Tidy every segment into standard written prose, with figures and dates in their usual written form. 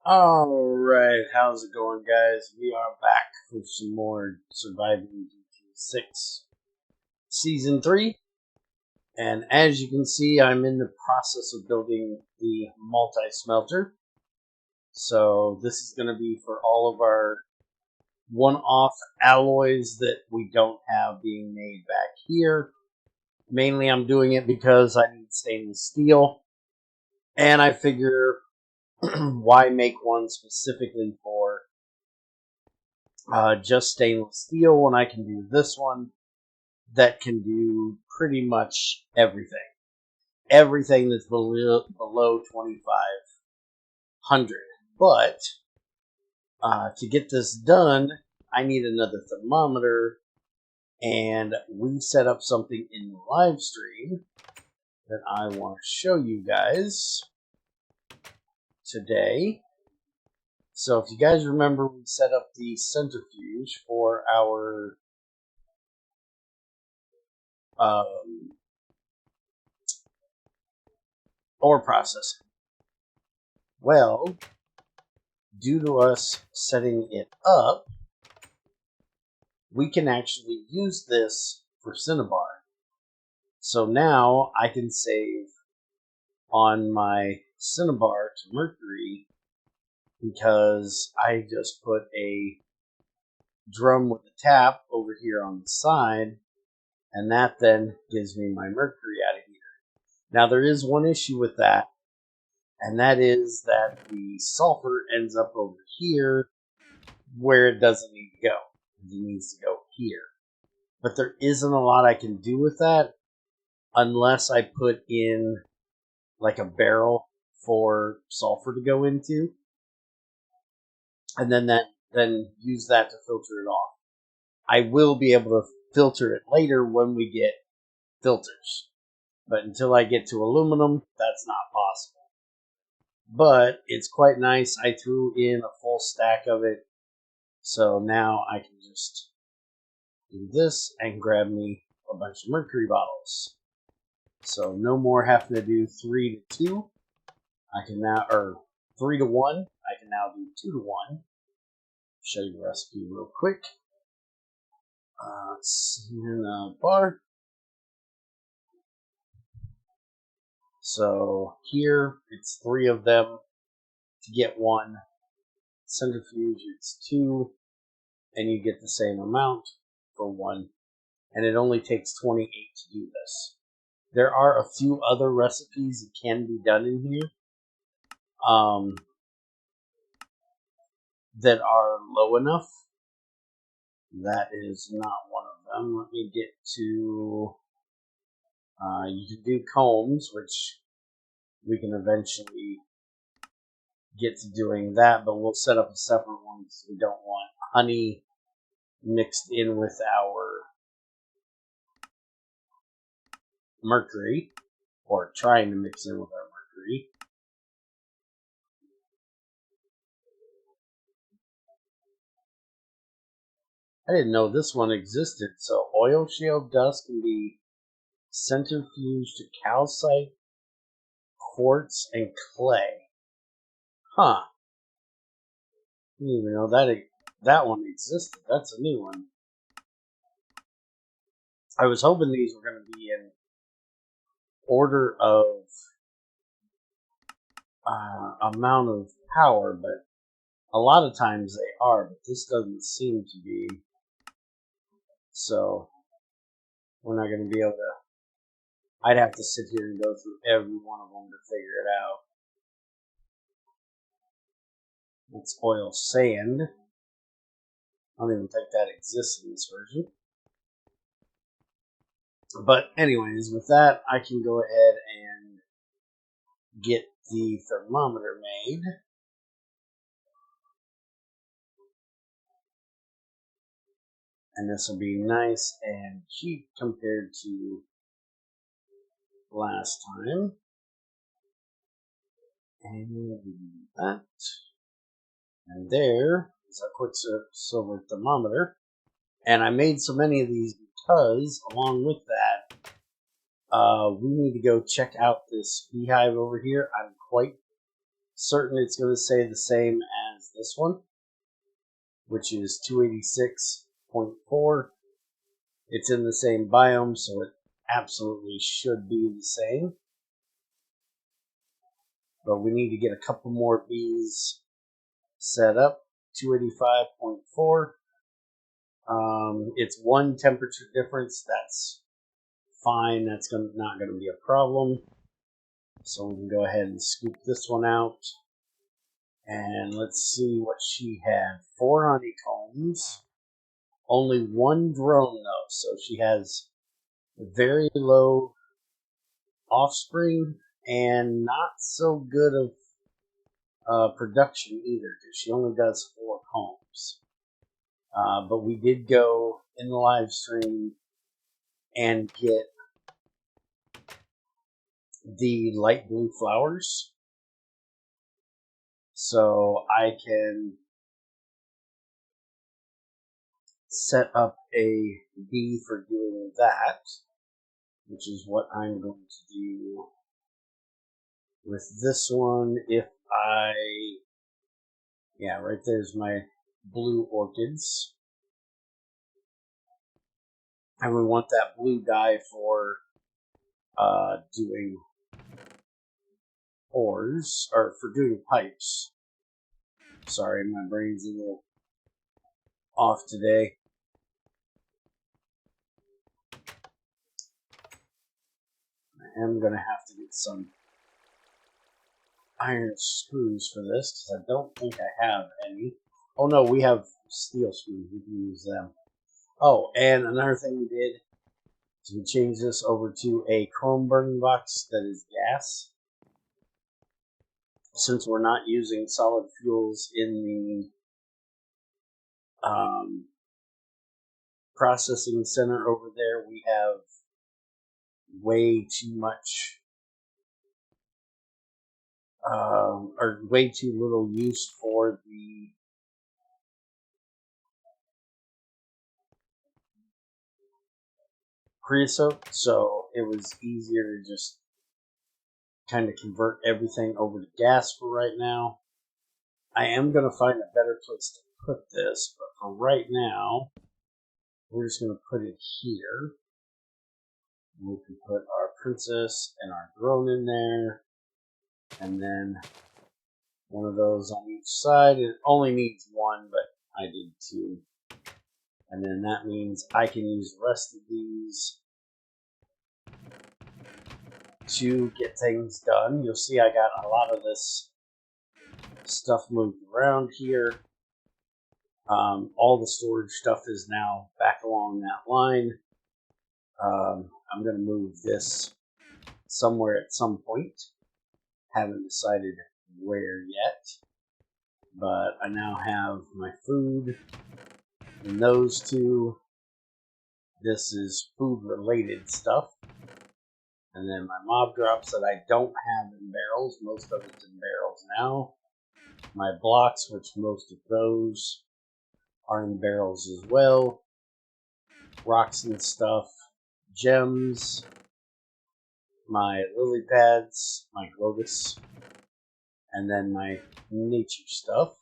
Alright, how's it going, guys? We are back with some more Surviving GTA 6 Season 3. And as you can see, I'm in the process of building the multi-smelter. So this is going to be for all of our one-off alloys that we don't have being made back here. Mainly I'm doing it because I need stainless steel. And I figure why make one specifically for just stainless steel when I can do this one that can do pretty much everything. Everything that's below 2500. But to get this done, I need another thermometer, and we set up something in the live stream that I want to show you guys today. So if you guys remember, we set up the centrifuge for our ore processing. Well, due to us setting it up, we can actually use this for Cinnabar. So now I can save on my Cinnabar to mercury because I just put a drum with a tap over here on the side, and that then gives me my mercury out of here. Now there is one issue with that, and that is that the sulfur ends up over here where it doesn't need to go. It needs to go here. But there isn't a lot I can do with that unless I put in like a barrel for sulfur to go into, and then use that to filter it off. I will be able to filter it later when we get filters. But until I get to aluminum, that's not possible. But it's quite nice. I threw in a full stack of it. So now I can just do this and grab me a bunch of mercury bottles. So no more having to do 3 to 2. I can now, or 3 to 1. I can now do 2 to 1. Show you the recipe real quick. Cinnabar. So here it's 3 of them to get 1. Centrifuge it's 2, and you get the same amount for 1. And it only takes 28 to do this. There are a few other recipes that can be done in here that are low enough. That is not one of them. Let me get to... you can do combs, which we can eventually get to doing that, but we'll set up a separate one because we don't want honey mixed in with our mercury, or trying to mix in with our mercury. I didn't know this one existed. So oil shale dust can be centrifuged to calcite, quartz, and clay. Huh. I didn't even know that one existed. That's a new one. I was hoping these were going to be in order of amount of power, but a lot of times they are, but this doesn't seem to be. So we're not going to be able to. I'd have to sit here and go through every one of them to figure it out. It's oil sand. I don't even think that exists in this version. But anyways, with that, I can go ahead and get the thermometer made. And this will be nice and cheap compared to last time. And we'll do that. And there is our quicksilver thermometer. And I made so many of these because, along with that, we need to go check out this beehive over here. I'm quite certain it's going to say the same as this one, which is 286.4. It's in the same biome, so it absolutely should be the same. But we need to get a couple more bees set up. 285.4. It's one temperature difference. That's fine. That's not going to be a problem. So we can go ahead and scoop this one out. And let's see what she had. 4 honeycombs. Only 1 drone, though. So she has very low offspring and not so good of production either, because she only does 4 combs. But we did go in the live stream and get the light blue flowers. So I can set up a bee for doing that, which is what I'm going to do with this one. Yeah, right there's my blue orchids. And we want that blue dye for doing ores, or for doing pipes. Sorry, my brain's a little off today. I am going to have to get some iron screws for this, because I don't think I have any. Oh no, we have steel screws. We can use them. Oh, and another thing we did is we changed this over to a chrome burning box that is gas. Since we're not using solid fuels in the processing center over there, we have way too much or way too little use for the creosote, so it was easier to just kind of convert everything over to gas for right now. I am going to find a better place to put this, but for right now, we're just going to put it here. We can put our princess and our drone in there, and then one of those on each side. It only needs 1, but I did 2. And then that means I can use the rest of these to get things done. You'll see I got a lot of this stuff moved around here. All the storage stuff is now back along that line. I'm going to move this somewhere at some point. Haven't decided where yet. But I now have my food in those 2. This is food related stuff. And then my mob drops that I don't have in barrels. Most of it's in barrels now. My blocks, which most of those are in barrels as well. Rocks and stuff. Gems. My lily pads. My globus. And then my nature stuff.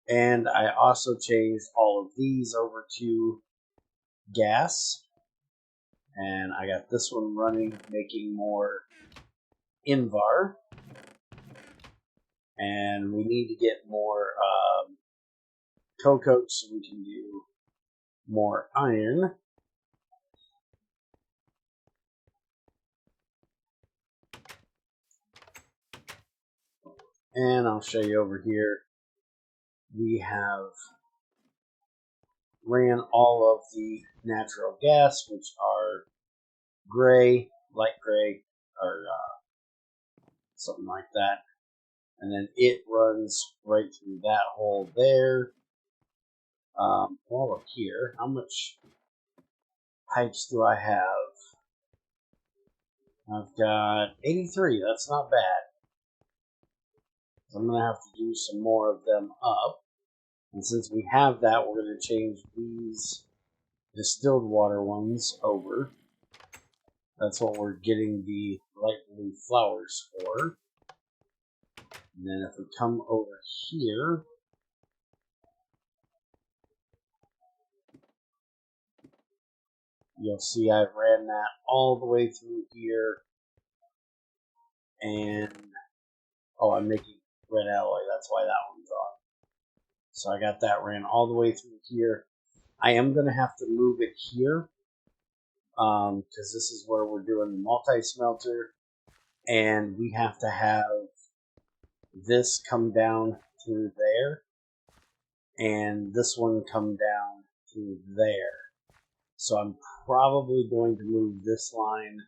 And I also changed all of these over to gas. And I got this one running, making more Invar. And we need to get more cocoa so we can do more iron. And I'll show you over here. We have ran all of the natural gas, which are gray, light gray, or something like that. And then it runs right through that hole there. All up here, how much pipes do I have? I've got 83. That's not bad. I'm going to have to do some more of them up. And since we have that, we're going to change these distilled water ones over. That's what we're getting the light blue flowers for. And then if we come over here, you'll see I've ran that all the way through here. And, oh, I'm making red alloy. That's why that one's on. So I got that ran all the way through here. I am going to have to move it here because this is where we're doing the multi-smelter. And we have to have this come down through there. And this one come down through there. So I'm probably going to move this line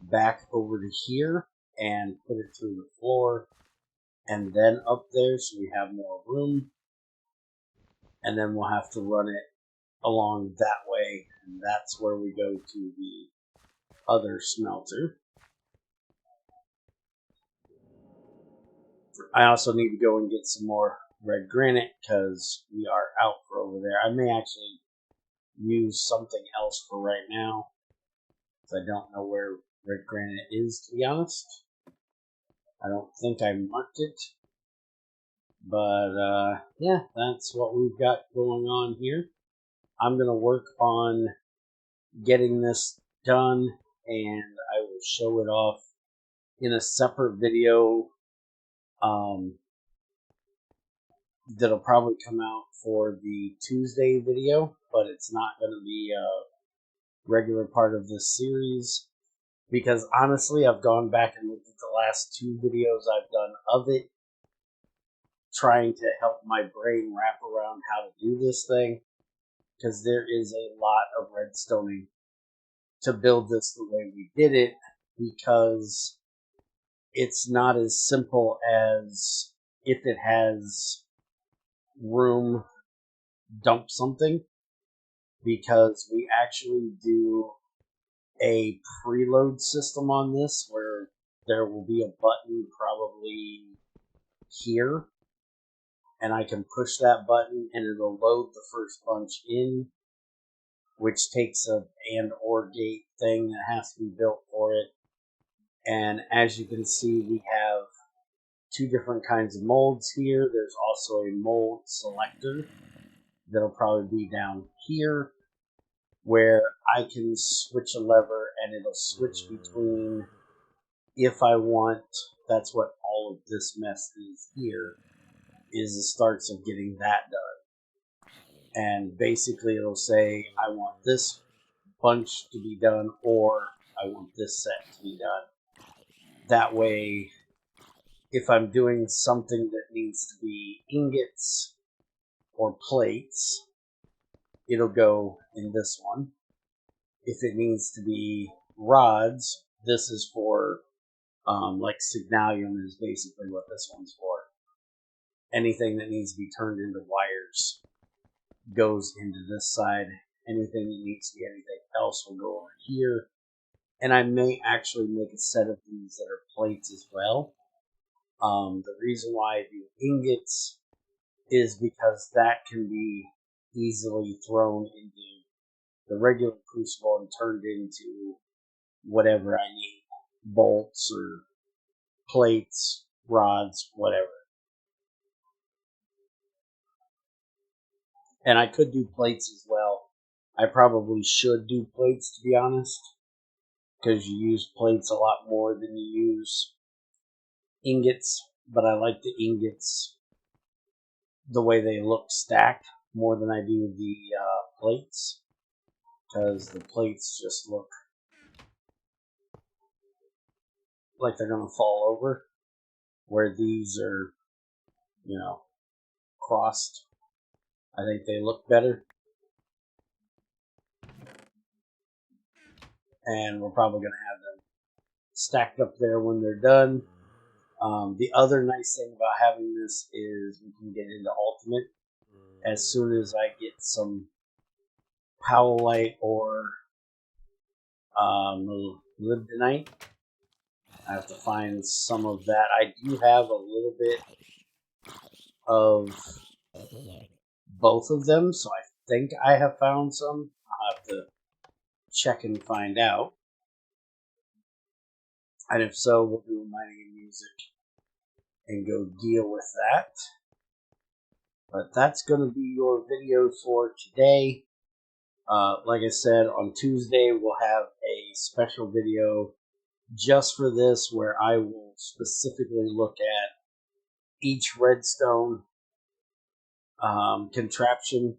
back over to here and put it through the floor and then up there so we have more room. And then we'll have to run it along that way, and that's where we go to the other smelter. I also need to go and get some more red granite because we are out for over there. I may actually use something else for right now because I don't know where red granite is, to be honest. I don't think I marked it. But, yeah, that's what we've got going on here. I'm going to work on getting this done, and I will show it off in a separate video that'll probably come out for the Tuesday video, but it's not going to be a regular part of this series, because honestly, I've gone back and looked at the last 2 videos I've done of it, trying to help my brain wrap around how to do this thing, because there is a lot of redstoning to build this the way we did it, because it's not as simple as if it has room, dump something, because we actually do a preload system on this where there will be a button probably here, and I can push that button and it'll load the first bunch in, which takes a and or gate thing that has to be built for it. And as you can see, we have 2 different kinds of molds here. There's also a mold selector that'll probably be down here, where I can switch a lever and it'll switch between, if I want, that's what all of this mess is here, is the starts of getting that done. And basically it'll say, I want this bunch to be done, or I want this set to be done. That way, if I'm doing something that needs to be ingots or plates, it'll go in this one. If it needs to be rods, this is for, like Signalium is basically what this one's for. Anything that needs to be turned into wires goes into this side. Anything that needs to be anything else will go over here. And I may actually make a set of these that are plates as well. The reason why I do ingots is because that can be easily thrown into the regular crucible and turned into whatever I need. Bolts or plates, rods, whatever. And I could do plates as well. I probably should do plates, to be honest, because you use plates a lot more than you use ingots. But I like the ingots the way they look stacked more than I do the plates, because the plates just look like they're going to fall over, where these are, crossed. I think they look better. And we're probably going to have them stacked up there when they're done. The other nice thing about having this is we can get into Ultimate as soon as I get some Powellite or Libdanite. I have to find some of that. I do have a little bit of both of them, so I think I have found some. I'll have to check and find out. And if so, we'll do mining and music and go deal with that. But that's going to be your video for today. Like I said, on Tuesday, we'll have a special video just for this where I will specifically look at each redstone contraption,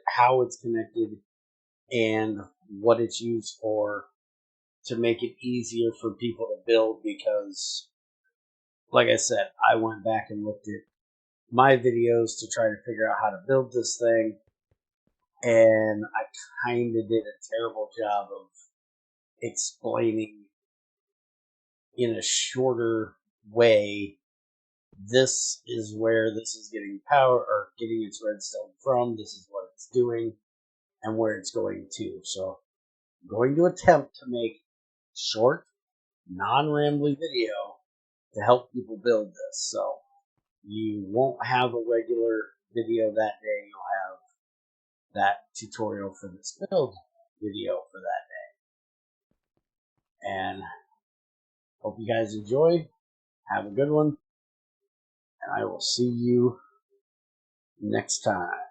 how it's connected, and what it's used for to make it easier for people to build, because, like I said, I went back and looked at my videos to try to figure out how to build this thing, and I kind of did a terrible job of explaining in a shorter way, this is where this is getting power or getting its redstone from, this is what it's doing, and where it's going to. So I'm going to attempt to make short, non-rambly video to help people build this. So you won't have a regular video that day, you'll have that tutorial for this build video for that day. And hope you guys enjoy. Have a good one. And I will see you next time.